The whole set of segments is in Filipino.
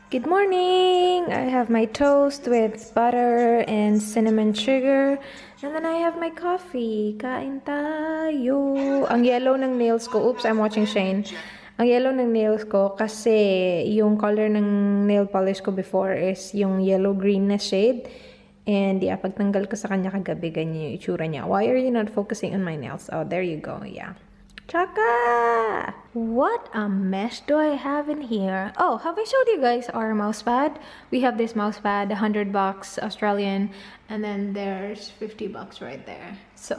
Good morning! I have my toast with butter and cinnamon sugar. And then I have my coffee. Kain tayo. Ang yellow ng nails ko. Oops, I'm watching Shane. Ang yellow ng nails ko kasi yung color ng nail polish ko before is yung yellow-green na shade. And yeah, pagtanggal ko sa kanya kagabi, ganyan yung itsura niya. Why are you not focusing on my nails? Oh, there you go. Yeah. Chaka! What a mess do I have in here? Oh, have I showed you guys our mouse pad? We have this mouse pad, $100 Australian, and then there's $50 right there. So,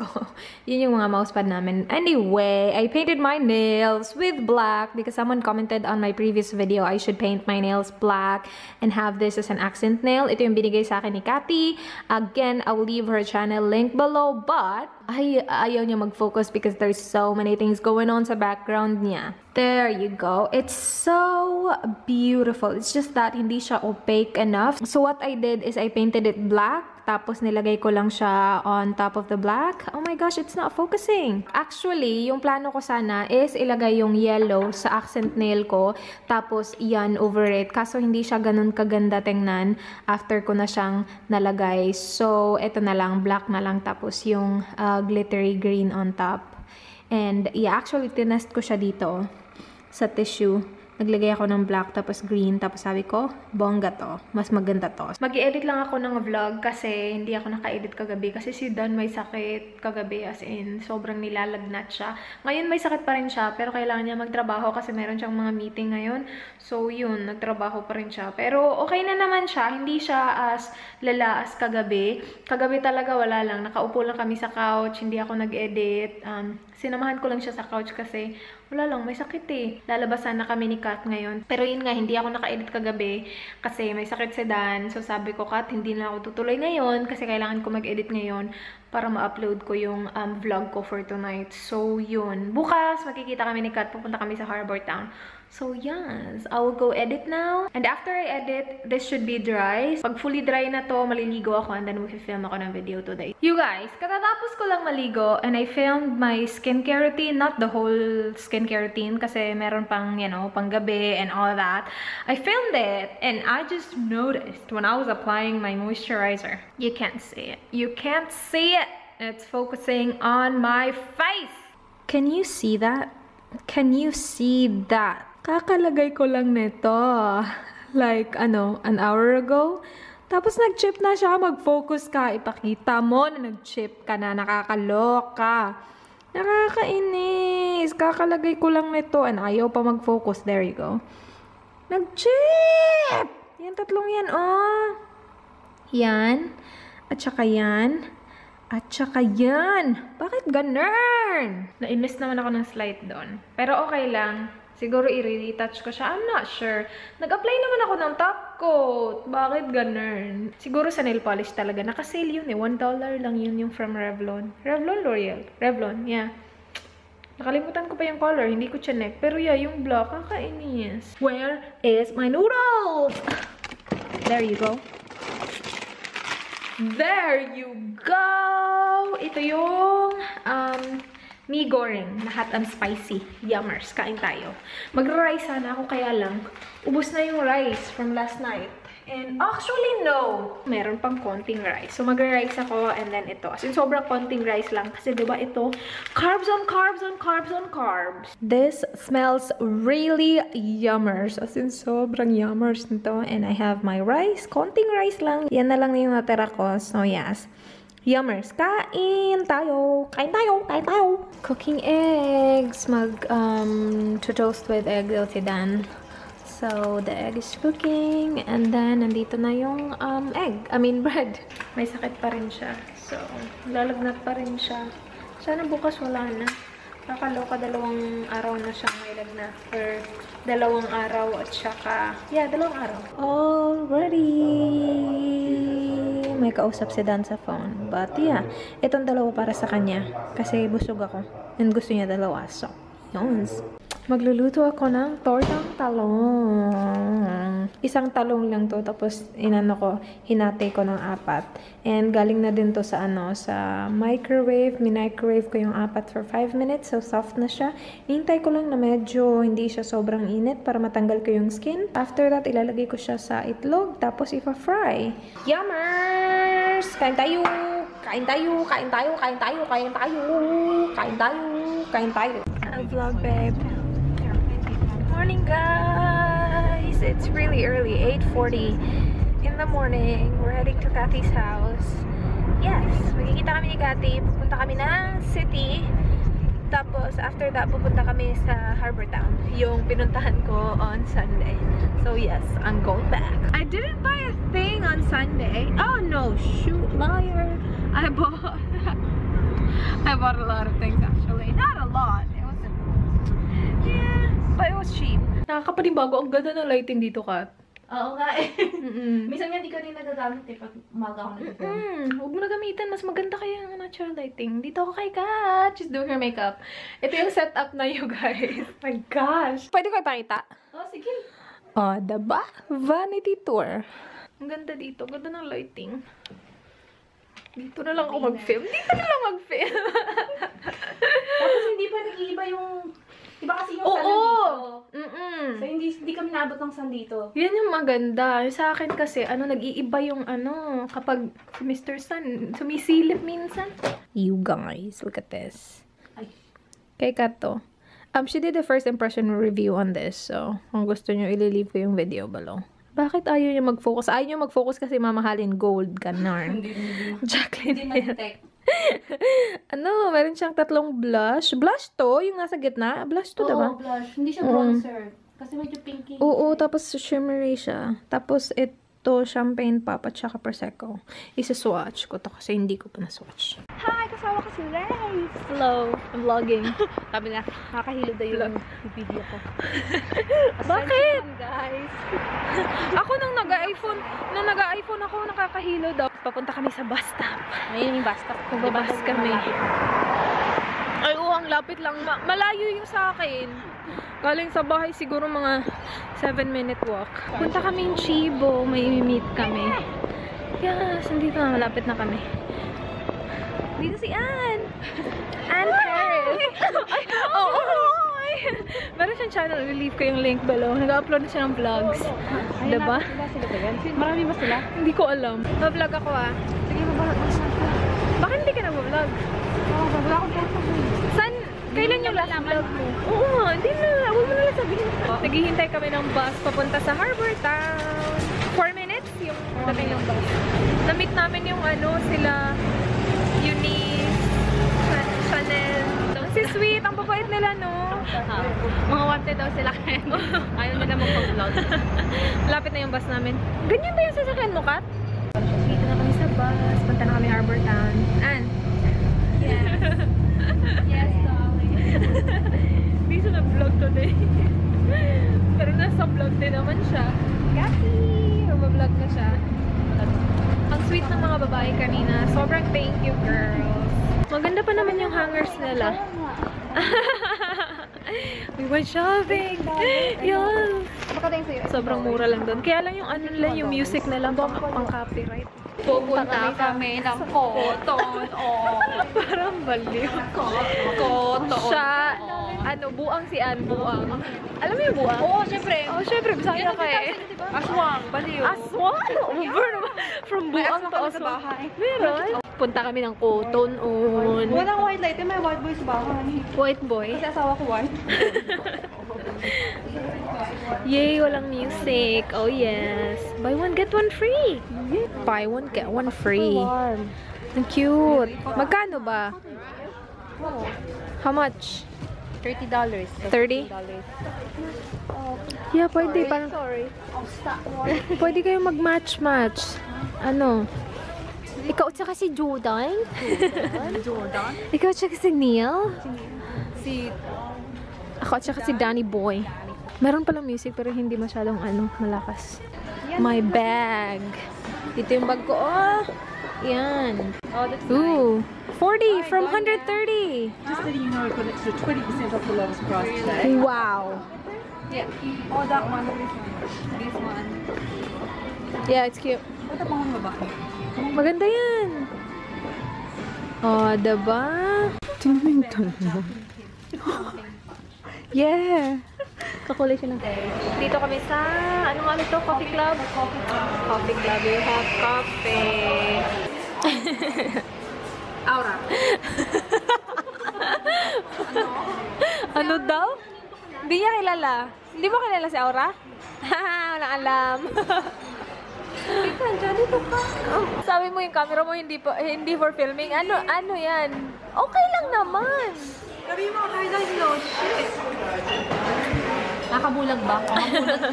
yun yung mga mouse pad namin. Anyway, I painted my nails with black because someone commented on my previous video I should paint my nails black and have this as an accent nail. Ito yung binigay sa akin ni Cathy. Again, I will leave her channel link below, but ayaw niya mag-focus because there's so many things going on sa background niya. There you go. It's so beautiful. It's just that hindi siya opaque enough. So what I did is I painted it black. Tapos nilagay ko lang siya on top of the black. Oh my gosh, it's not focusing. Actually, yung plano ko sana is ilagay yung yellow sa accent nail ko. Tapos yan over it. Kaso hindi siya ganun kaganda tingnan after ko na siyang nalagay. So, ito na lang. Black na lang. Tapos yung glittery green on top. And yeah, actually, tinest ko siya dito sa tissue. Naglagay ako ng black tapos green tapos sabi ko, bongga to. Mas maganda to. Mag-i-edit lang ako ng vlog kasi hindi ako naka-edit kagabi kasi si Dan may sakit kagabi as in sobrang nilalagnat siya. Ngayon may sakit pa rin siya pero kailangan niya magtrabaho kasi meron siyang mga meeting ngayon. So yun, nagtrabaho pa rin siya. Pero okay na naman siya. Hindi siya as lala as kagabi. Kagabi talaga wala lang. Nakaupo lang kami sa couch. Hindi ako nag-edit. Sinamahan ko lang siya sa couch kasi wala lang, may sakit eh. Lalabasan na kami ni Kat ngayon. Pero yun nga, hindi ako naka-edit kagabi kasi may sakit si Dan. So sabi ko, Kat, hindi na ako tutuloy ngayon kasi kailangan ko mag-edit ngayon para ma-upload ko yung vlog ko for tonight. So yun. Bukas, makikita kami ni Kat. Pupunta kami sa Harbour Town. So yes, I will go edit now. And after I edit, this should be dry. Pag fully dry na to, maliligo ako and then mag-film ako ng video today. You guys, katatapos ko lang maligo and I filmed my skincare routine. Not the whole skincare routine kasi meron pang, you know, pang gabi and all that. I filmed it and I just noticed when I was applying my moisturizer. You can't see it. You can't see it. It's focusing on my face. Can you see that? Can you see that? Kakalagay ko lang nito. Like, ano, an hour ago. Tapos nag-chip na siya. Mag-focus ka. Ipakita mo na nag-chip ka na. Nakakaloka. Nakakainis. Kakalagay ko lang nito. And ayaw pa mag-focus. There you go. Nag-chip! Yan, tatlong yan, oh. Yan. At saka yan. At saka yan. Bakit ganun? Nainis naman ako ng slide doon. Pero okay lang. Siguro i-retouch ko siya. I'm not sure. Nag-apply naman ako ng top coat. Bakit ganun? Siguro sa nail polish talaga. Naka-sale yun eh. $1 lang yun yung from Revlon. Revlon, L'Oreal. Revlon, yeah. Nakalimutan ko pa yung color. Hindi ko chinek. Pero yeah, yung black. Kakainis. Where is my noodles? There you go. There you go! Ito yung mee goreng na hot and spicy. Yummers. Kain tayo. Magra-rice sana ako kaya lang. Ubus na yung rice from last night. And actually, no. Meron pang konting rice. So, magra-rice ako and then ito. As in, sobrang konting rice lang. Kasi diba ito, carbs on carbs on carbs on carbs. This smells really yummers. As in, sobrang yummers nito. And I have my rice. Konting rice lang. Yan na lang yung natira ko. So, yes. Yummers. Kain tayo. Kain tayo. Kain tayo. Cooking eggs. To-toast with egg si Dan. So, the egg is cooking. And then, nandito na yung bread. May sakit pa rin siya. So, lalagnat pa rin siya. Sana bukas wala na. Nakaloka, 2 araw na siya may lagnat. Or 2 araw at saka, yeah, 2 araw. Already! May kausap si Dan sa phone. But yeah, itong 2 para sa kanya. Kasi busog ako. And gusto niya 2. So, yun. Magluluto ako ng tortang talong. Isang talong lang to, tapos hinati ko ng 4. And galing na din to sa sa microwave. Minicrowave ko yung 4 for 5 minutes, so soft na siya. Hintay ko lang na medyo hindi siya sobrang init para matanggal ko yung skin. After that, ilalagay ko siya sa itlog, tapos ipa-fry. Yummers! Kain tayo! Kain tayo! Kain tayo! Kain tayo! Kain tayo! Kain tayo! Kain tayo! Vlog, babe. Morning, guys! It's really early, 8:40 in the morning. We're heading to Kathy's house. Yes, magkikita kami ni Kathy. Pupunta kami ng city. Tapos, after that, pupunta kami sa Harbor Town. Yung pinuntahan ko on Sunday. So, yes, I'm going back. I didn't buy a thing on Sunday. Oh, no. Shoot, liar. I bought a lot of things, actually. Not a lot. It wasn't... Yeah, but it was cheap. Nakakapanibago. Ang ganda ng lighting dito, Kat. Oo nga eh. Minsan nga di ko rin nagagamit eh pag umaga ako nagagagamit. Huwag mo na gamitin. Mas maganda kaya ang natural lighting. Dito ako kay Kat. She's doing her makeup. Ito yung setup na you guys. My gosh. Pwede ko ipakita? Oh, sige. Oh, diba? Vanity tour. Ang ganda dito. Ang ganda ng lighting. Dito na lang ako mag-film. Dito na lang mag-film. Tapos hindi pa nag-iiba yung... Diba kasi yung sun dito? So hindi kami nabot ng sun dito. Yan yung maganda. Sa akin kasi, nag-iiba yung kapag si Mr. Sun sumisilip minsan. You guys, look at this. Ay. Kay Kato. She did the first impression review on this. So, kung gusto nyo, ililive ko yung video below. Bakit ayaw niya mag-focus? Ayaw niya mag-focus kasi mamahalin gold, ganar. Jacqueline. Hindi mag-detect. Meron siyang 3 blush. Blush to, yung nasa gitna. Blush to, diba? Oo, blush. Hindi siya bronzer. Kasi medyo pinky. Oo, tapos shimmery siya. Tapos ito, champagne pop at saka prosecco. Isa-swatch ko to kasi hindi ko pa na-swatch. Hi! Kasama ko si Lex! Hello! I'm vlogging. Sabi na, nakakahilo daw yung video ko. Bakit? Guys. Ako nung nag-iPhone ako, nakakahilo daw. Papunta kami sa bus stop. Ayun yung bus stop. Magbabas kami. Ay, ang lapit lang. Malayo yung sa akin. Galing sa bahay siguro mga 7-minute walk. Punta kami in Chibo. May meet kami. Yes, nandito na. Malapit na kami. Dito si Ann. Ann Paris. Ay, meron siyang channel. Leave ko yung link below. Nag-upload na siya ng vlogs. Diba? Marami ba sila? Hindi ko alam. Ma-vlog ako Sige, mag-vlog. Bakit hindi ka na-vlog? Wala akong photo. Saan? Kailan yung last vlog mo? Oo, hindi na. Huwag mo nalang sabihin. Naghihintay kami ng bus papunta sa Harbor Town. 4 minutes yung dating ng bus. Na-meet namin yung sila Eunice, Chanel. Si Sweet, ang babait nila, no? Mga wanted daw sila kaya. Ayaw nila mag-vlog. Lapit na yung bus namin. Ganyan ba yung sasakyan mo, Kat? Dito na kami sa bus. Punta na kami Harbor Town. Ann? Yes. Yes, darling. Hindi siya na-vlog today. Pero nasa vlog din naman siya. Kathy! Mag-vlog na siya. Ang sweet ng mga babae kanina. Sobrang thank you, girls. Maganda pa naman yung hangers nila. We went shopping! Yes! Sobrang mura lang doon. Kaya lang yung yung music nila pang-copyright. Pupunta kami ng Cotton. Parang baliw. Cotton. Siya, buang si Ann, buang. Alam mo yung buang? Oo, syempre. Oh, syempre, Bisaya ka eh. Aswang, baliw. Aswang? From buang to aswang. Meron? Punta kami ng Cotton on. Walang white light, may white boy sa bahay. White boy? Kasi asawa ko white. Yay, walang music. Oh yes. Buy one, get one free. Buy one, get one free. Ang cute. Magkano ba? How much? $30. 30? Yeah, pwede. Parang, Sorry. pwede kayo mag-match-match. Ikaw at saka si Jordan? Jordan? Ikaw at saka si Neil? Si... Ako at saka si Danny Boy. Meron palang music pero hindi masyadong malakas. My bag. Ito yung bag ko. Oh! Yan. Oh, that's Ooh. 40 from 130. Just letting you know, we've got an extra 20% off the lowest price today. Wow. Yeah. Oh, that one. This one. Yeah, it's cute. What about mga babae? Maganda yan. Oh, diba? Tingnan mo. Yeah. Kakulay siya ng dito kami sa, ano nga ito? Coffee Club? Coffee Club. You have coffee. Aura. Ano daw? Hindi niya kilala. Hindi mo kilala si Aura? Walang alam. Teka, dito ka. Sabi mo yung camera mo hindi for filming. Ano yan? Okay lang naman. Sabi mo, highlight no. Shit. Nakabulag ba? Nakabulag.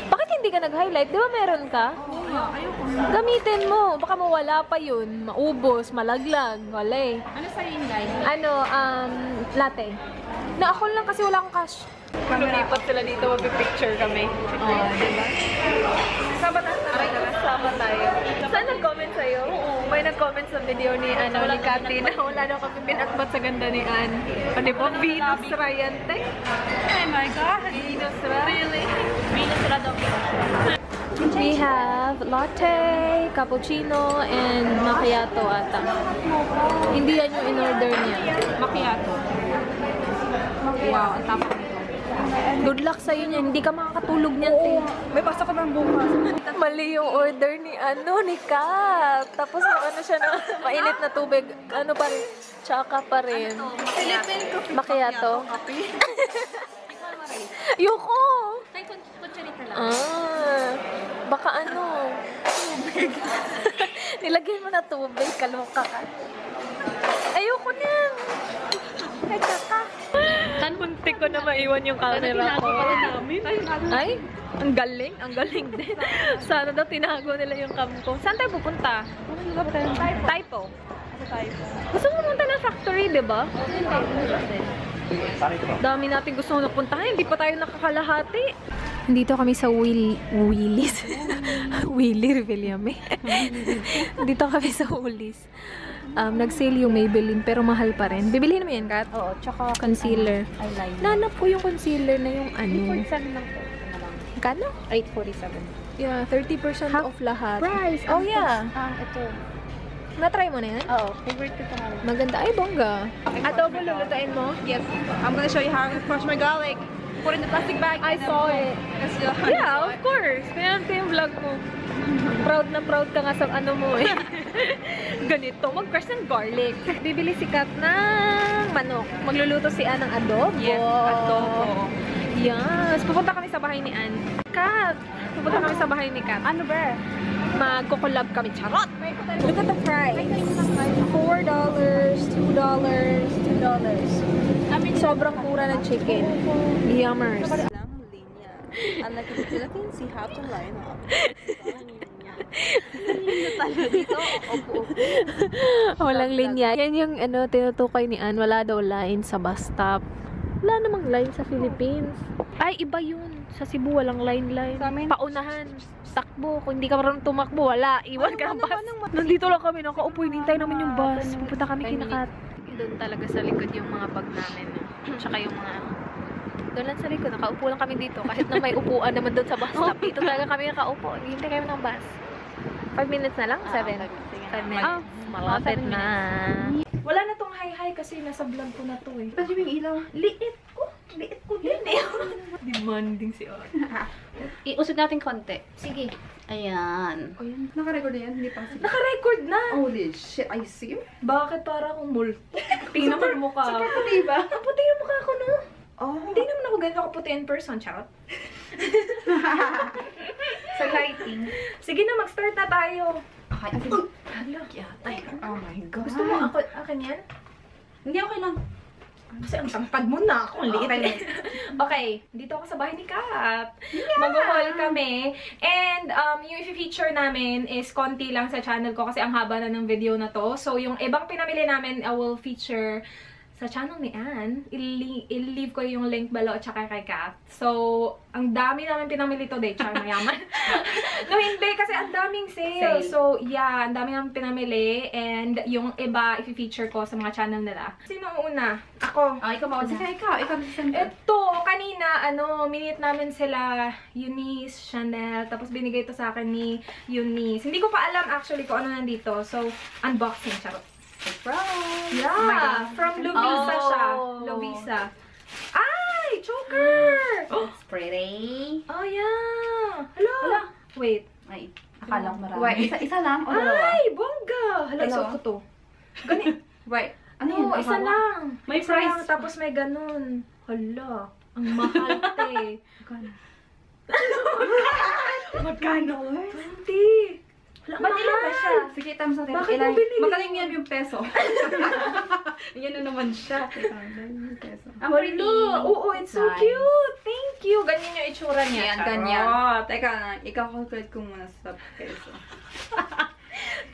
Bakit hindi ka nag-highlight? Di ba meron ka? Oo nga, ayoko. Gamitin mo. Baka mawala pa yun. Maubos, malaglag. Wala eh. Ano sa yung guys? Latte. Na ako lang kasi wala akong cash. Lumipat sila dito, mag-picture kami. Oh, diba? Sama tayo. Sama tayo. Saan nag-comment sa'yo? Oo, may nag-comment sa video ni Cathy na wala daw kami pinatbat sa ganda ni Ann. O diba? Venus Rayante? Oh my God. Venus Ra? Really? Venus ra daw. We have latte, cappuccino, and macchiato ata. Hindi yan yung in-order niya. Macchiato. Wow, ang tapos nito. Good luck sa'yo niya. Hindi ka makakatulog niyan, te. May pasok ka bang bukas? Mali yung order ni Kat. Tapos ano siya na mainit na tubig. Ano pa rin? Tsaka pa rin. Philippine coffee. Macchiato. Coffee. Yoko! Kay kutsarita lang. Baka ano? Tubig. Nilagyan mo na tubig. Kaloka ka. Ayoko niyan. Teka ka. Muntik ko na maiwan yung camera ko. Ay, ang galing. Ang galing din. Sana daw tinago nila yung cam ko. Saan tayo pupunta? Typo. Gusto mo pumunta ng factory, di ba? Dami natin gusto na puntahan. Hindi pa tayo nakakalahati. Dito kami sa Willy's. Willy Revillame. Dito kami sa Woolies. Nag-sale yung Maybelline pero mahal pa rin. Bibilihin mo yan, Kat? Oo, tsaka Concealer. eyeliner. Nanap ko yung concealer na yung ano. 847 lang po. Kano? 847. Yeah, 30% off lahat. Price! Oh, yeah. Ito. Na-try mo na yan? Oo, favorite ko ito nga. Maganda. Ay, bongga. Adobo, lulutuin mo? Yes. I'm gonna show you how to crush my garlic. Put in the plastic bag. I saw it. Yeah, of course. Pinanood ko yung vlog mo. Proud na proud ka nga sa ano mo eh. Ganito, mag-crush ng garlic. Bibili si Kat ng manok. Magluluto si Ann ng adobo. Yes, adobo. Yes. Pupunta kami sa bahay ni Ann. Kat! Pupunta kami sa bahay ni Kat. Ano ba? Magko-collab kami. Charot! Look at the price. $4, $2, $2. Sobrang mura ng chicken. Yummers. Unlike in the Philippines, you have to line up. Walang linya. Yan yung tinutukoy ni Ann. Wala daw line sa bus stop. Wala namang line sa Philippines. Ay, iba yun. Sa Cebu, walang line. Paunahan. Takbo. Kung hindi ka marunong tumakbo, wala. Iwan ka ng bus. Nandito lang kami. Nakaupo. Hinintay namin yung bus. Pupunta kami kinakat. Doon talaga sa likod yung mga bag namin. Tsaka yung mga... Doon lang sa likod. Nakaupo lang kami dito. Kahit na may upuan naman doon sa bus stop. Dito talaga kami nakaupo. Hintay kami ng bus. 5 minutes na lang? 7? 5 minutes. Malapit na. Wala na tong hi-hi kasi nasa vlog ko na to eh. Pwede yung ilaw. Liit ko din eh. Demanding si Or. Iusod natin konti. Sige. Ayan. Oh, yan. Naka-record na yan? Hindi pa. Naka-record na! Holy shit, I see you. Bakit para akong multo? Tingnan mo yung mukha. Super puti ba? Ang puti yung mukha ko, no? Oh. Hindi naman ako ganito kaputi in person, charot. Sa lighting. Sige na, mag-start na tayo. Okay. Hala, yatay. Oh my God. Gusto mo akin yan? Hindi, okay lang. Kasi ang tangkad mo na ako. Ang liit. Okay, dito ako sa bahay ni Kat. Mag-haul kami. And yung i-feature namin is konti lang sa channel ko kasi ang haba na ng video na to. So yung ibang pinamili namin I will feature sa channel ni Anne. I-leave ko yung link below at saka kay Kat. So, ang dami namin pinamili today. Char, mayaman. No, hindi. Kasi ang daming sale. So, yeah. Ang dami namin pinamili. And yung iba, i-feature ko sa mga channel nila. Sino ang una? Ako. Ikaw mauna. Sige, ikaw. Ikaw sa Ito, kanina, minute namin sila Eunice, Chanel. Tapos binigay ito sa akin ni Eunice. Hindi ko pa alam actually kung ano nandito. So, unboxing. Charot. Surprise! Yeah! From Lovisa siya. Lovisa. Ay! Choker! It's pretty. Oh, yeah! Hala! Wait. Ay, akala ko marami. Wait, isa lang o dalawa? Ay! Bongga! Hala, Dalawa? isuot ko to. Ganit. Wait, Ano yun? No, isa lang. May Isa lang, price. tapos may ganun. Hala. Ang mahal, te. Magkano? 20. Hala, Ba't ilan ba siya? Sige, times natin. Bakit mo binili? Magaling yan yung peso. Yan na naman siya. Peso. Ang pretty. Hala. Oo, it's so Nice. cute. Thank you. Ganyan yung itsura niya. Yan, Charot. ganyan. Teka lang, ikaw-calculate ko muna sa peso.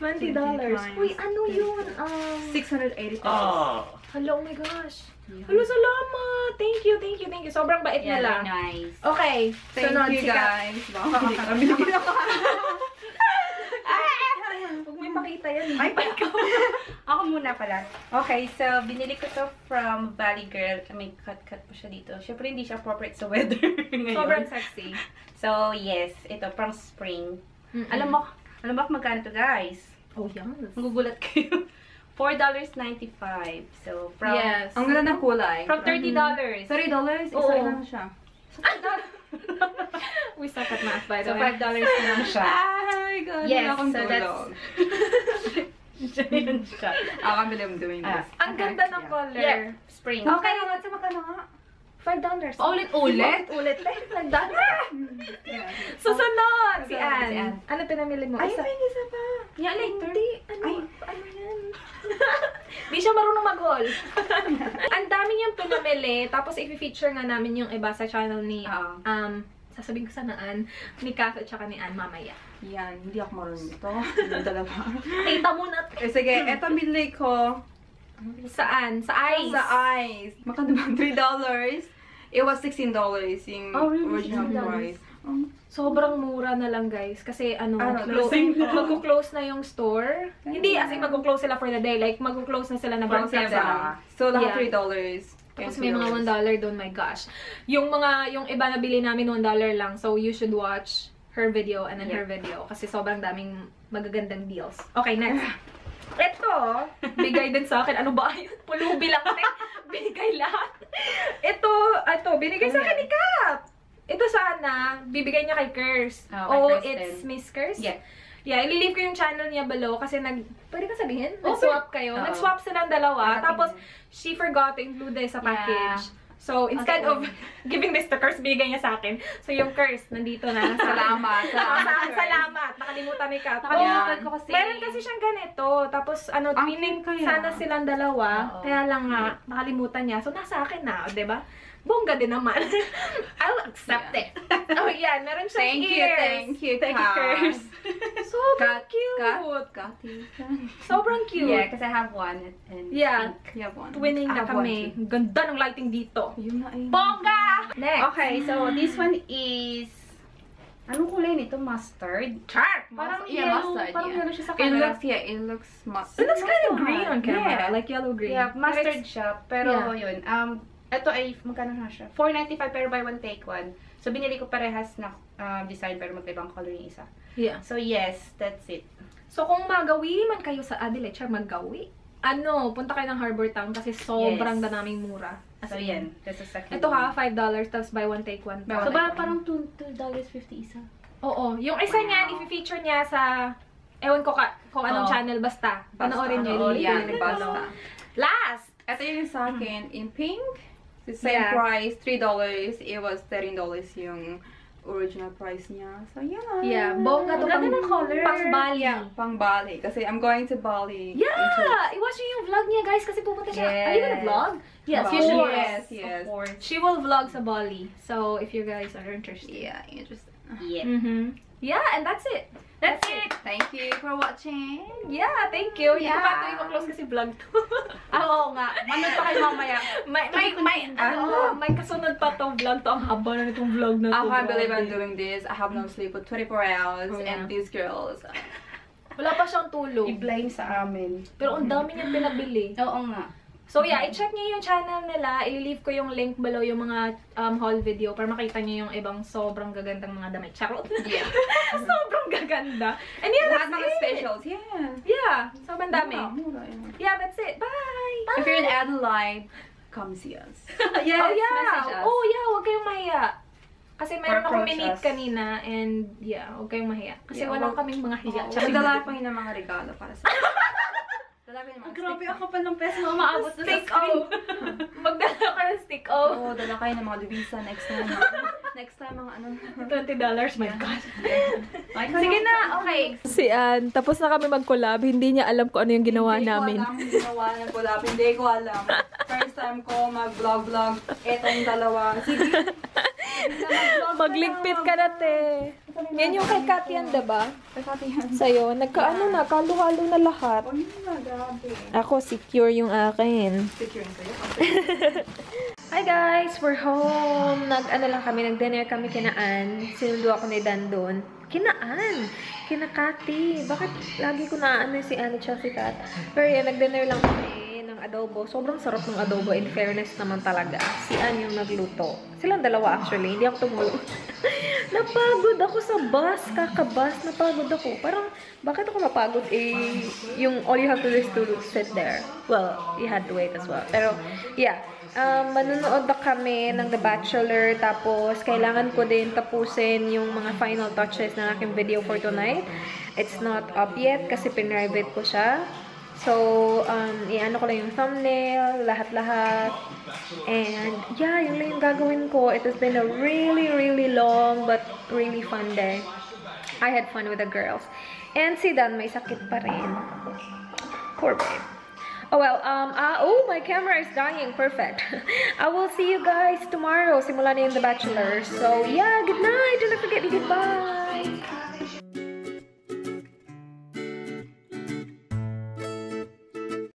$20. times. Uy, ano yun? 680 pesos. Hello, oh my gosh. Hello, salamat. Thank you, thank you, thank you. Sobrang bait Yeah, nila. nice. Okay. Thank sunod, you, si Kat. guys. Wow, hindi ka nabili ko. Huwag mo ipakita yan. Ay, ako muna pala. Okay, so, binili ko to from Valley Girl. May cut-cut po siya dito. Siyempre, hindi siya appropriate sa weather ngayon. Sobrang sexy. So, yes. Ito, pang spring. Alam mo kung magkano to, guys? Oh, yes. Magugulat kayo. $4.95. So, from... Yes. Ang ganda ng kulay. From $30. $30? Isa Oo. lang siya. We suck at math, by So, the way. $5 na lang siya. Ay, God. Yes, Wala akong so tulog. Yan siya. Ako kami lang doing this. Ang ganda ng color. Yeah, spring. Okay, sa magkano nga? $5. Ulit-ulit? Ulit. $5. Yeah. Susunod! Si Si Anne. Anne. Ano pinamili mo? Ay, Isa. may isa pa. Yeah, later. Hindi. Ano? Ay. Ano yan? Di siya marunong mag-haul. Ang dami niyang pinamili. Tapos i-feature nga namin yung iba sa channel ni sasabihin ko sana Anne, ni Kath at saka ni Anne mamaya. Yan, hindi ako marunong dito. Yung dalawa. Kita mo na. Sige, eto binili ko Saan? Sa ice. sa ice. Magkano ba? $3. It was $16 yung Oh, really? original $16? price. Sobrang mura na lang, guys. Kasi, closing na. magko-close na yung store. Hindi, as in, magko-close sila for the day. Like, magko-close na sila na From bankrupt 7. sila. So, lahat Yeah. $3. Tapos may mga $1 doon, my gosh. Yung iba na bili namin $1 lang. So, you should watch her video and then her video. Kasi sobrang daming magagandang deals. Okay, next. Ito, bigay din sa akin. Ano ba yun? Pulubi lang. Binigay lahat. Ito, binigay sa akin ni Kat. Ito sana, bibigay niya kay Curse. Oh, kay It's Kristen. Miss Curse? Yeah. Yeah, i-leave ko yung channel niya below kasi pwede ka sabihin? Nag-swap kayo. Oo. Nag-swap silang dalawa. Nakatingin. Tapos, she forgot to include this sa package. Yeah. So, instead Okay. of giving this to Curse, bigay niya sa akin. So, yung Curse, nandito na. Salamat. Salamat. Nakalimutan ni Kat. Nakalimutan ko kasi. Meron kasi siyang ganito. Tapos, Ang twinning cute kaya. sana silang dalawa. Oo. Kaya lang nga, nakalimutan niya. So, nasa akin na. O, diba? Bongga din naman. I'll accept it. Oh, yeah. Meron siyang ears. Thank you, Thank you, Kat. Curse. Sobrang Kat, cute. Kat. Sobrang cute. Yeah, because I have one and Yeah. pink. You have one. Twinning I na have one kami. Ganda ng lighting dito. Yun na eh. Bongga! Next. Okay, so this one is... Anong kulay nito? Mustard? Char! Parang Yeah, yellow. mustard, Parang yeah. yellow siya sa It camera. looks mustard. It looks kind of green on camera. Yeah. Like yellow-green. Yeah, mustard siya. Pero Yeah. yun, ito ay, magkano na siya? $4.95 pero buy one, take one. So, binili ko parehas na design pero magkaibang color yung isa. Yeah. So, yes, that's it. So, kung magawi man kayo sa Adelaide, char, magawi. Punta kayo ng Harbour Town kasi sobrang Yes. daming mura. So, yan. That's the second Ito ha, one. $5, tapos buy one, take one. Buy one, So, take ba, parang $2.50 isa. Oo. Yung isa niyan, i-feature niya sa, ewan ko kung anong channel, basta. Panoorin niyo. Panoorin i-link yan, ko. basta. Last! Ito yung sa akin, in pink. The same Yeah. price, $3. It was $13 yung original price niya. So, yeah. Yeah, bongga to. Ang ganda ng color. Pang Bali. Pang Bali. Kasi I'm going to Bali. Yeah! I-watch niyo yung vlog niya, guys, kasi pupunta siya. Yes. Are you gonna vlog? Yes, Of usually. course. Yes. Of course. She will vlog sa Bali. So, if you guys are interested. Yeah, interesting. Yeah. Mm-hmm. yeah, and that's it. That's it. Thank you for watching. Yeah, thank you. Hindi ko Yeah. pa ito i-close kasi vlog to. Oo nga. Manood pa kayo mamaya. May kasunod pa tong vlog to. Ang haba na nitong vlog na to. I can't believe I'm doing this. I have no sleep for 24 hours. Oh, yeah. And these girls. Wala pa siyang tulog. I-blame sa amin. Pero ang dami niyang pinabili. Oo nga. So yeah, i-check niyo yung channel nila. I-leave ko yung link below yung mga haul video para makita niyo yung ibang sobrang gagandang mga damit. Charot! Yeah. Sobrang gaganda. And yeah, Lahat that's mga it. specials. Yeah. Yeah, sobrang dami. Mura, yeah. Yeah, that's it. Bye! If you're in Adelaide, come see us. Yes, Oh yeah! message us. Oh yeah, huwag kayong mahiya. Kasi mayroon akong approach minute us. kanina and yeah, huwag kayong mahiya. Kasi Yeah, wala wag- kaming mga hiya. Magdala pa yun ng mga regalo para sa Dala pa yung mga Grabe, stick. ako pa ng peso na maabot na sa Stick screen. O! Magdala ka ng stick O! Oo, dala kayo ng mga Lovisa next time. Next time, mga ano. $20, my God. Ay, Sige na, okay. Si Ann, tapos na kami mag-collab. Hindi niya alam kung ano yung ginawa namin. Hindi ko alam, ginawa ng collab. Hindi ko alam. First time ko mag-vlog-vlog. Etong dalawa. Sige. Magligpit ka na, te. Yan yung kay Kat yan, diba? Pagkati yan. Sa'yo, nagkaano na, kalu-halo na lahat. Oh, yun na, grabe. Ako, secure yung akin. Securing sa'yo. Hi guys! We're home! Nag-ano lang kami, nag-dinner kami kinaan. Sinundo ako ni Dan doon. Kinaan! Kinakati! Bakit lagi ko naano si Anne at si Kat? Pero yan, nag-dinner lang kami ng adobo. Sobrang sarap ng adobo. In fairness naman talaga. Si Anne yung nagluto. Silang dalawa actually. Hindi ako tumulong. Napagod ako sa bus. Kakabus. Napagod ako. Parang, bakit ako mapagod? Eh, yung all you have to do is to sit there. Well, you had to wait as well. Pero, yeah. Manunood na kami ng The Bachelor. Tapos, kailangan ko din tapusin yung mga final touches ng aking video for tonight. It's not up yet kasi pinrivate ko siya. So, i-ano ko lang yung thumbnail, lahat-lahat. And, yeah, yun lang yung gagawin ko. It has been a really, really long but really fun day. I had fun with the girls. And si Dan, may sakit pa rin. Poor babe. Oh, well, oh, my camera is dying. Perfect. I will see you guys tomorrow. Simula na yung The Bachelor. So, yeah, good night. Don't forget to goodbye.